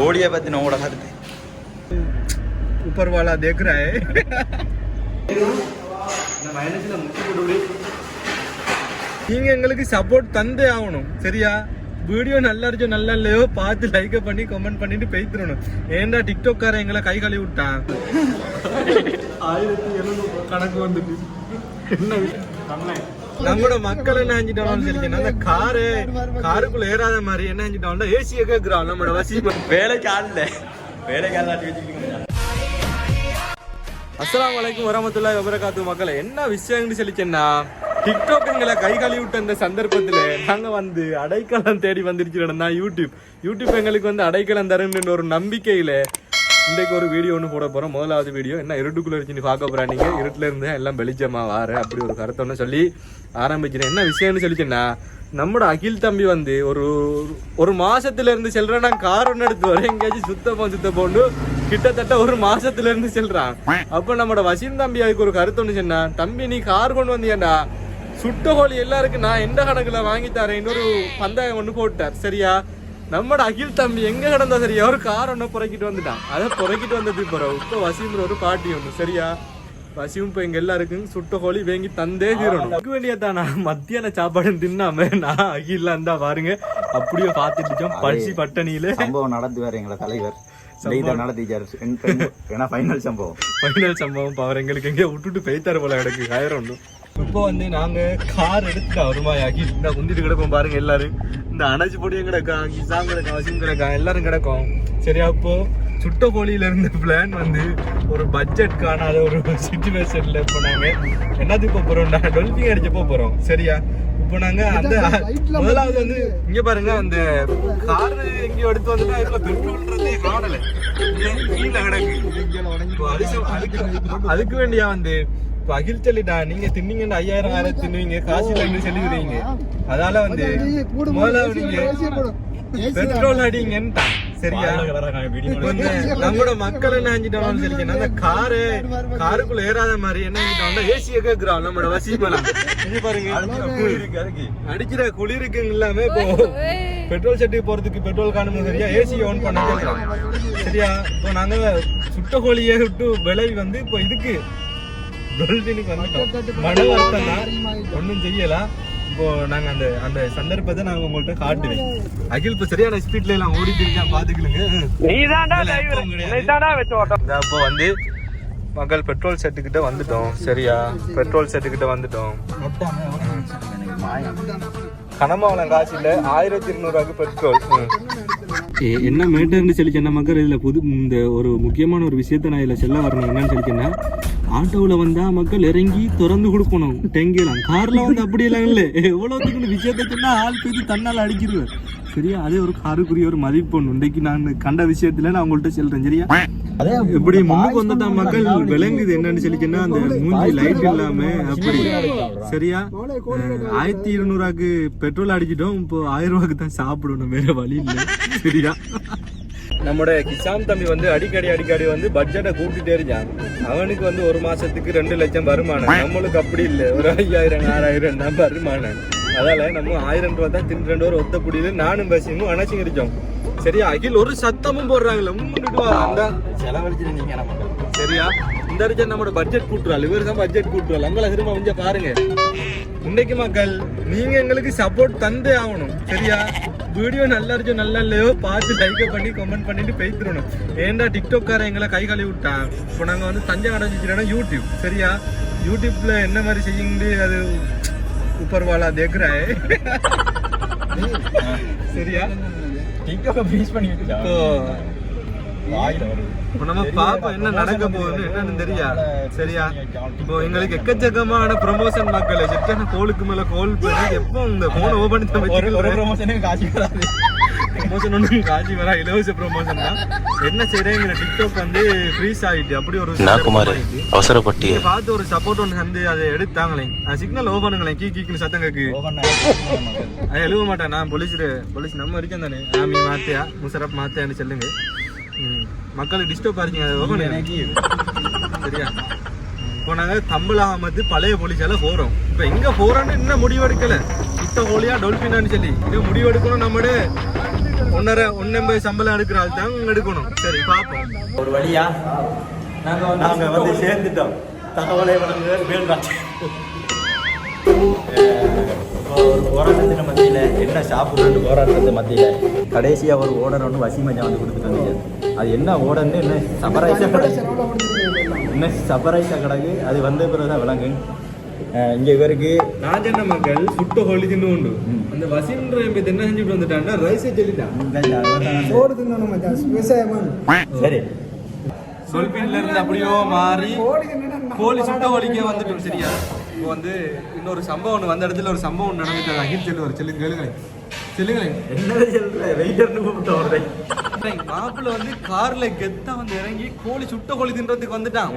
ஓடியை பத்தி நோட கருத்து ऊपर वाला देख रहा है நீங்க எங்களுக்கு சப்போர்ட் தந்தே ஆகணும் சரியா வீடியோ நல்லா இருச்சோ நல்லா இல்லையோ பார்த்து லைக் பண்ணி கமெண்ட் பண்ணிட்டு பேசிடணும் ஏன்டா டிக்டாக் காரன் எங்களை கை கழுவி விட்டான் 1700 கணக்கு வந்துட்டு என்ன நம்மளோட மக்கள் என்ன செஞ்சிட்டோம்னு சொல்லிக்கணும் அந்த காருக்குள்ள ஏறாத மாதிரி என்ன செஞ்சிட்டோம்னா ஏசியை கேட்கிறோம் நம்மளோட வசி வேலைக்கு ஆடல வேலைக்கு ஆளாட்டி வச்சுக்கிட்டு அஸ்ஸலாமு அலைக்கும் வரஹ்மத்துல்லாஹி வபரகாத்துஹு மக்களே என்ன விஷயம்னு சொல்லிச்சேன்னா டிக்டாக் எங்களை கை கழுவி விட்ட இந்த சந்தர்ப்பத்துல நாங்க வந்து அடைக்கலம் தேடி வந்துருச்சுன்னா யூடியூப் எங்களுக்கு வந்து அடைக்கலம் தருன்னு ஒரு நம்பிக்கையில இன்றைக்கு ஒரு வீடியோ ஒன்று போட போறோம். முதலாவது வீடியோ என்ன இருட்டுக்குள்ள இருந்துச்சு பார்க்க போறா நீங்க இருட்டுல இருந்து எல்லாம் வெளிச்சமா வார அப்படி ஒரு கருத்தை ஒன்று சொல்லி ஆரம்பிச்சிருக்கேன். என்ன விஷயம்னு சொல்லிச்சேன்னா நம்மளோட அகில் தம்பி வந்து ஒரு மாசத்துல இருந்து செல்றான். நான் கார் ஒன்று எடுத்து வர எங்கேயாச்சும் சுத்த போண்டு கிட்டத்தட்ட ஒரு மாசத்துல இருந்து செல்றான். அப்ப நம்மளோட வசீம் தம்பி அதுக்கு ஒரு கருத்து ஒன்று சொன்னா, தம்பி நீ கார் கொண்டு வந்தியாண்டா சுட்ட கோழி எல்லாருக்கும் நான் எந்த கணக்குல வாங்கி தரேன் இன்னொரு பந்தாயம் ஒன்று போட்டார் சரியா. நம்மளோட அகில் தம்பி எங்க கிடந்தா சரியா ஒரு கார் ஒன்று புறக்கிட்டு வந்துட்டான். அதை புறக்கிட்டு வந்தது இப்போ வசீம் ஒரு பாட்டி ஒன்று சரியா. வசியும் இப்போ எங்க எல்லாருக்கும் சுட்ட கோழி வேங்கி தந்தே தீரணும். வேண்டியதான் நான் மத்தியான சாப்பாடு தின்னாம நான் அகில இருந்தா பாருங்க அப்படியே பார்த்துட்டு பரிசி பட்டணியில சம்பவம் நடந்து வேற எங்களை தலைவர் ஃபைனல் சம்பவம் அவர் எங்களுக்கு எங்கேயோ விட்டுட்டு போய்த்தாரு போல எனக்கு ஆயிரம் ஒன்றும். இப்போ வந்து நாங்க கார் எடுத்துட்டோம் ஒரு மாதிரி அகில் இந்த குந்திட்டு கிடக்கும் பாருங்க எல்லாரும். இந்த அணைச்சி பொடியும் கிடக்கும் கிசாம் கிடக்கும் வசியும் கிடக்கும் எல்லாரும் கிடக்கும் சரியா. இப்போ சுட்ட கோழியில இருந்த பிளான் வந்து ஒரு பட்ஜெட் காணாத ஒரு சிச்சுவேஷன்ல இப்போ நாங்க என்னத்துக்கு போறோம் டொல்பிங் அடிச்சு போறோம் சரியா. இப்போ நாங்க அந்த முதலாவது வந்து இங்க பாருங்க அந்த கார் எங்கேயோ எடுத்து வந்துட்டா இதுல பெட்ரோல்ன்றதே காணல கீழே கிடக்கு. அதுக்கு வேண்டியா வந்து இப்போ அகில் சொல்லிட்டா நீங்க தின்னீங்கன்னா 5000 தின்னுவீங்க காசு இல்லைன்னு சொல்லிடுறீங்க. அதனால வந்து முதல்ல நீங்க பெட்ரோல் அடிங்கன்ட்டா சரியா. நம்மளோட மக்கள் என்ன செஞ்சிட்டோம்னு சொல்லிக்கணும் அந்த காருக்குள்ள ஏறாத மாதிரி என்ன செஞ்சிட்டோம்னா ஏசியை கேட்கிறோம் நம்மளோட வசீமெல்லாம். இது பாருங்க அடிக்கிற குளிருக்கு இல்லாம இப்போ பெட்ரோல் செட்டுக்கு போறதுக்கு பெட்ரோல் காணும் சரியா ஏசி ஆன் பண்ண கேட்கிறோம் சரியா. இப்போ நாங்க சுட்ட கோழியை விட்டு விளைவி வந்து இப்போ இதுக்கு டொல்பினுக்கு வந்துட்டோம். மழை வரத்தா ஒன்றும் செய்யலாம். இப்போ நாங்க அந்த சந்தர்ப்பத்தை நாங்க உங்கள்கிட்ட காட்டுவேன். அகில் இப்ப சரியான ஸ்பீட்ல எல்லாம் ஓடிட்டு இருக்கேன் பாத்துக்கலுங்க. அப்போ வந்து மக்கள் பெட்ரோல் செட்டுக்கிட்ட வந்துட்டோம் சரியா. பெட்ரோல் செட்டுக்கிட்ட வந்துட்டோம். கனமாவளம் காசு இல்ல 1200 பெட்ரோல். என்ன மேட்டர்னு சொல்லி சொன்ன மக்கள் இதுல இந்த ஒரு முக்கியமான ஒரு விஷயத்த நான் இதுல செல்ல வரணும். என்னன்னு சொல்லி சொன்னா ஆட்டோவில் வந்தா மக்கள் இறங்கி திறந்து கொடுக்கணும் டெங்கிலாம். கார்ல வந்து அப்படி எல்லாம் இல்லை. எவ்வளவுக்கு விஷயத்த சொன்னா ஆள் பேசி தன்னால் அடிக்கிடுவேன் சரியா. அதே ஒரு காருக்குரிய ஒரு மதிப்பு ஒன்று இன்றைக்கு நான் கண்ட விஷயத்துல நான் உங்கள்கிட்ட சொல்றேன் சரியா. இப்படி முன்னுக்கு வந்ததான் மக்கள் விளங்குது என்னன்னு சொல்லிச்சுன்னா அந்த மூஞ்சி லைட் இல்லாம அப்படி சரியா. 1200 பெட்ரோல் அடிச்சிட்டோம். இப்போ 1000 ரூபாய்க்கு தான் சாப்பிடணும் வேற வழி இல்லை சரியா. நம்மளோட கிசாம் தம்பி வந்து அடிக்கடி வந்து பட்ஜெட்டை கூட்டிட்டே இருந்தான். அவனுக்கு வந்து ஒரு மாசத்துக்கு 2 லட்சம் வருமானம். நம்மளுக்கு அப்படி இல்லை ஒரு 5000 6000 தான் வருமானம். அதால நம்ம 1000 ரூபாய் தான் தின்னு ஒரு ஒத்த புடியில நானும் பசியும் அணைச்சி கிடைச்சோம் சரியா. அகில் ஒரு சத்தமும் போடுறாங்கல்ல அந்த செலவழிச்சு நீங்க சரியா. இந்த அடிச்சா நம்மளோட பட்ஜெட் கூட்டுறாள் இவர் தான் பட்ஜெட் கூட்டுறாள். அங்கே திரும்ப கொஞ்சம் பாருங்க. இன்னைக்கு மக்கள் நீங்க எங்களுக்கு சப்போர்ட் தந்தே ஆகணும் சரியா. வீடியோ நல்லா இருச்சோ நல்லா இல்லையோ பார்த்து லைக் பண்ணி கமெண்ட் பண்ணிட்டு பேசிடணும். ஏன்டா டிக்டாக் காரன் எங்களை கை கழுவி விட்டான். இப்போ நாங்க வந்து தஞ்சை அடைஞ்சிட்டோம்னா யூடியூப் சரியா. யூடியூப்ல என்ன மாதிரி செய்யுங்க அது ऊपर वाला देख रहा है சரியா. டிக்டாக் ஃப்ரீஸ் பண்ணி விட்டுட்டா இப்போ நம்ம பாப்போம் என்ன நடக்க போகுது என்னன்னு தெரியா சரியா. இப்போ எங்களுக்கு எக்கச்சக்கமான ப்ரொமோஷன் மக்கள் செட்டான கோலுக்கு மேல கோல் பண்ணி எப்போ இந்த போனை ஓபன் பண்ணி ஒரு ப்ரொமோஷனே காசு வராது. ப்ரொமோஷன் ஒன்றும் காசு வரா இலவச ப்ரொமோஷன் தான். என்ன செய்யறேங்கிற டிக்டாக் வந்து ஃப்ரீஸ் ஆகிட்டு அப்படி ஒரு அவசரப்பட்டு பார்த்து ஒரு சப்போர்ட் ஒன்று வந்து அதை எடுத்தாங்களே சிக்னல் ஓ பண்ணுங்களேன் கீக்குன்னு சத்தம் கேக்கு அதை எழுத மாட்டேன் நான் போலீஸ் நம்ம இருக்கேன் தானே ஆமி மாத்தியா முசரப் மாத்தியான்னு சொல்லுங்க. மக்களுக்கு டிஸ்டர்ப் ஆயிருச்சுங்க அதை ஓபன் சரியா. இப்போ நாங்கள் தம்பல் அகமது பழைய போலீஸால போகிறோம். இப்போ எங்கே போகிறோன்னு இன்னும் முடிவெடுக்கலை. இத்த ஹோலியா டொல்ஃபினான்னு சொல்லி இது முடிவெடுக்கணும். நம்மளோட 1.50 சம்பளம் எடுக்கிற ஆள் தான் எடுக்கணும். சரி பார்ப்போம். ஒரு வழியா நாங்கள் வந்து சேர்ந்துட்டோம். தகவலை வழங்குகிற வேண்டாம். ஒரு போராட்டத்தின் மத்தியில் என்ன சாப்பிட்றது போராட்டத்து மத்தியில் கடைசியாக ஒரு ஓடர் ஒன்று வசிமஞ்சா வந்து கொடுத்துட்டு வந்துச்சு. அது என்ன ஓடர்னு என்ன சபரைஸாக கிடக்கு, என்ன சபரைஸாக கிடக்கு. அது வந்த பிறகு தான் விளங்கு. இங்கே இவருக்கு ராஜண்ண மக்கள் சுட்ட ஹோலி தின்னு உண்டு. அந்த வசீன்ற என்ன செஞ்சுட்டு வந்துட்டான்னா ரைஸை சொல்லிட்டான். சரி சொல்பின்ல இருந்து அப்படியோ மாறி கோழி சுட்ட ஹோலிக்கே வந்துட்டோம். சரியா இப்போ வந்து இன்னொரு சம்பவம் ஒன்று வந்த இடத்துல ஒரு சம்பவம் நடந்துட்டு அகில் சொல்லுவார். சொல்லுங்களேன் என்ன சொல்ற வெயிட்டர்னு கூப்பிட்டு மாப்பிள்ள வந்து கார்ல கெத்தா வந்து இறங்கி கோழி சுட்ட கோழி தின்றதுக்கு வந்துட்டான்.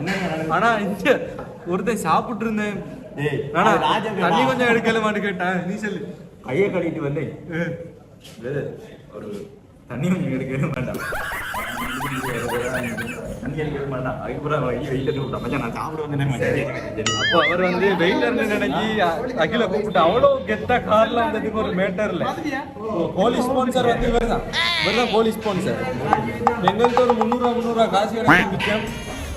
ஆனா இங்க ஒருத்தன் சாப்பிட்டு இருந்தேன். தண்ணி கொஞ்சம் எடுக்கல மாட்டு கேட்டேன். நீ சொல்லு. கையை கழிட்டு வந்தேன். ஒரு தண்ணி கொஞ்சம் எடுக்கவே மாட்டான். அப்போ அவர் வந்து வெயிட்டர்னு நினைச்சி அகில கூப்பிட்டு அவ்வளோ கெத்தா கார்ல வந்ததுக்கு ஒரு மேட்டர்ல போலீஸ் ஸ்பான்சர் வந்து இவர்தான் போலீஸ் ஸ்பான்சர். எங்களுக்கு ஒரு 300 காசு கிடைக்கும்.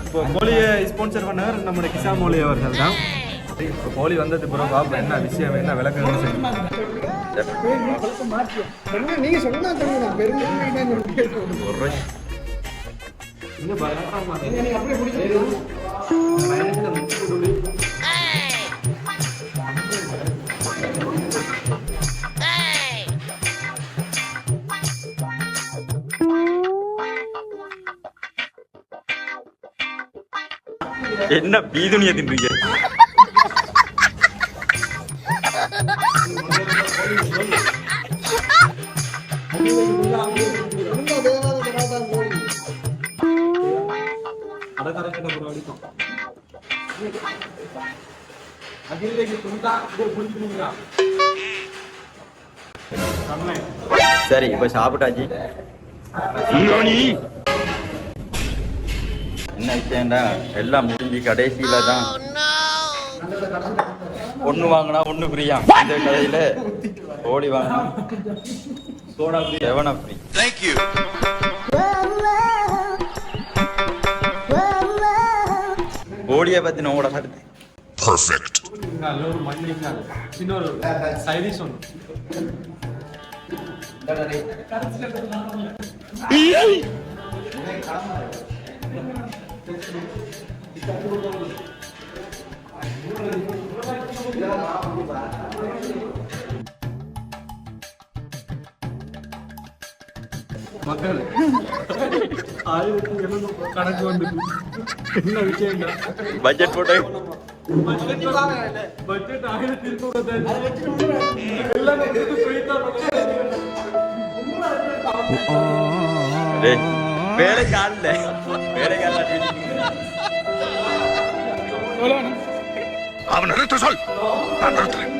இப்போ கோழியை ஸ்பான்சர் பண்ணவர் நம்முடைய கிசான் மோலி அவர்கள் தான். இப்போ கோழி வந்தது பிறகு பாப்பா என்ன விஷயம் என்ன விளக்கம் என்ன பீதுனிய தின்றீங்க? சரி இப்ப சாப்பிட்டாச்சு. என்ன விஷயம்டா எல்லாம் முடிஞ்சு கடைசியில தான் ஒண்ணு வாங்கினா ஒண்ணு ஃப்ரீயா. இந்த கடையில கோழி வாங்கினா சோடா ஃப்ரீ, எவனா ஃப்ரீ. தேங்க்யூ. கோழியை பத்தி நம்மளோட கருத்து Perfect. இன்னொரு சைடிஷ் ஒன்று மக்கள் 1700 கணக்கு வந்து என்ன விஷயம் பட்ஜெட் போட்டு பட்ஜெட் 1700 எல்லாம் வேலைக்கு ஆள்ல அவன் நிறுத்த சொல். நான் நிறுத்துறேன்.